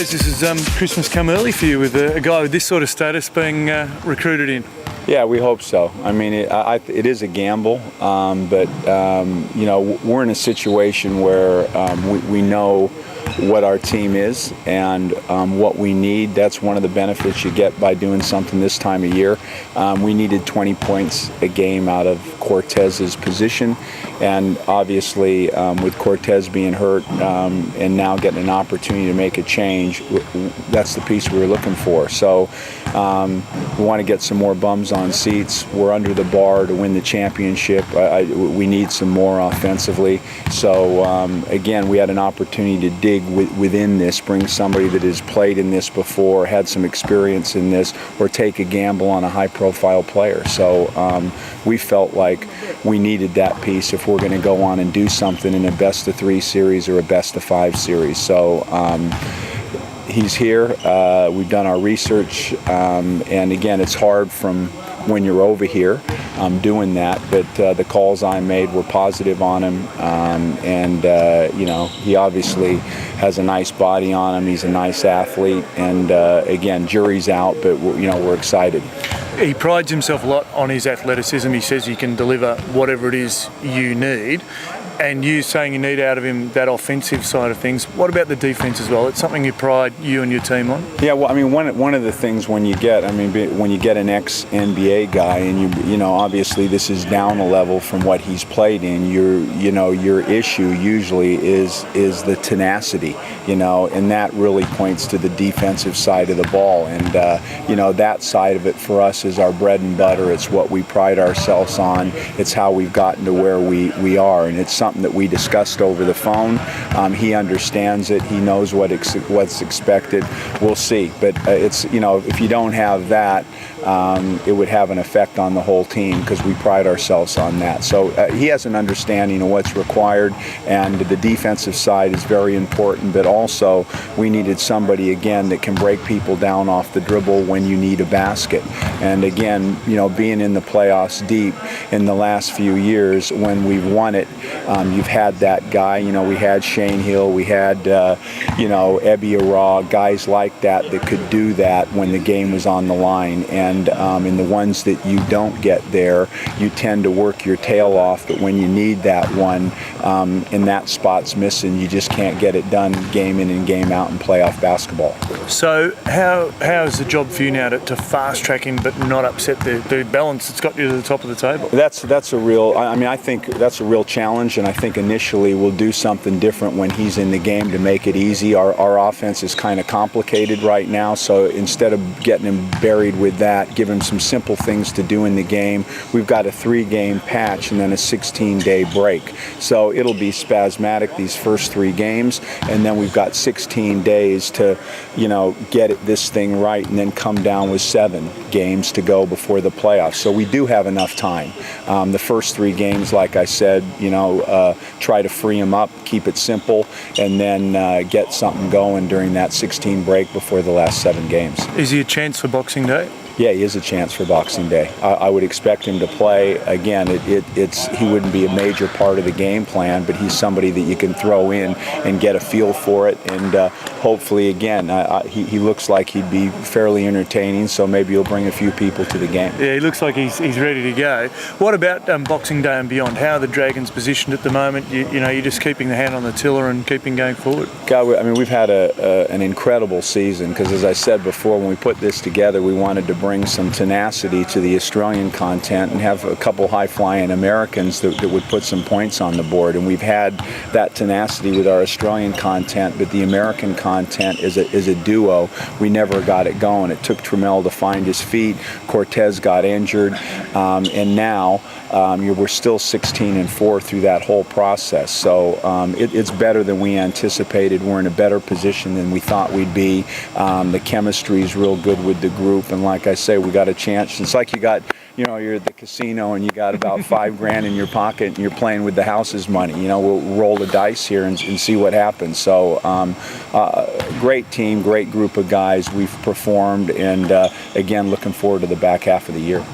suppose this is Christmas come early for you with a guy with this sort of status being recruited in. Yeah, we hope so. I mean, it is a gamble, but you know, we're in a situation where we know what our team is and what we need. That's one of the benefits you get by doing something this time of year. We needed 20 points a game out of Cortez's position, and obviously with Cortez being hurt and now getting an opportunity to make a change, that's the piece we were looking for. So we want to get some more bums on seats. We're under the bar to win the championship. We need some more offensively. So again, we had an opportunity to dig within this, bring somebody that has played in this before, had some experience in this, or take a gamble on a high-profile player. So we felt like we needed that piece if we're going to go on and do something in a best-of-3 series or a best-of-5 series. So he's here. We've done our research, and again, it's hard from when you're over here doing that, but the calls I made were positive on him, and you know, he obviously has a nice body on him. He's a nice athlete, and again, jury's out, but we're excited. He prides himself a lot on his athleticism. He says he can deliver whatever it is you need. And you saying you need out of him that offensive side of things. What about the defense as well? It's something you pride you and your team on? Yeah, well, I mean, one of the things when you get an ex-NBA guy, and you know, obviously this is down a level from what he's played in. Your issue usually is the tenacity, and that really points to the defensive side of the ball. And that side of it for us is our bread and butter. It's what we pride ourselves on. It's how we've gotten to where we are, and it's something that we discussed over the phone. He understands it. He knows what's expected. We'll see. But it's, if you don't have that, it would have an effect on the whole team because we pride ourselves on that. So he has an understanding of what's required, and the defensive side is very important. But also, we needed somebody again that can break people down off the dribble when you need a basket. And again, being in the playoffs deep in the last few years when we've won it. You've had that guy, we had Shane Hill, we had, Ebby Arra, guys like that could do that when the game was on the line. And in the ones that you don't get there, you tend to work your tail off, but when you need that one, and that spot's missing, you just can't get it done game in and game out in playoff basketball. So how is the job for you now to fast track him but not upset the balance that's got you to the top of the table? That's a real, I think that's a real challenge, and I think initially we'll do something different when he's in the game to make it easy. Our offense is kind of complicated right now, so instead of getting him buried with that, give him some simple things to do in the game. We've got a 3-game patch and then a 16-day break. So it'll be spasmodic these first 3 games, and then we've got 16 days to, get this thing right, and then come down with 7 games to go before the playoffs. So we do have enough time. The first 3 games, like I said, try to free him up, keep it simple, and then get something going during that 16 break before the last 7 games. Is he a chance for Boxing Day? Yeah, he is a chance for Boxing Day. I would expect him to play. Again, he wouldn't be a major part of the game plan, but he's somebody that you can throw in and get a feel for it. And hopefully, again, he looks like he'd be fairly entertaining, so maybe he'll bring a few people to the game. Yeah, he looks like he's ready to go. What about Boxing Day and beyond? How are the Dragons positioned at the moment? You're just keeping the hand on the tiller and keeping going forward? God, I mean, we've had an incredible season because, as I said before, when we put this together, we wanted to bring some tenacity to the Australian content and have a couple high-flying Americans that would put some points on the board. And we've had that tenacity with our Australian content, but the American content is a duo. We never got it going. It took Trammell to find his feet. Cortez got injured, and now we're still 16-4 through that whole process. So it's better than we anticipated. We're in a better position than we thought we'd be. The chemistry is real good with the group, and like I say, we got a chance. It's like you're at the casino and you got about $5,000 in your pocket and you're playing with the house's money. We'll roll the dice here and see what happens. So great team, great group of guys. We've performed, and again, looking forward to the back half of the year.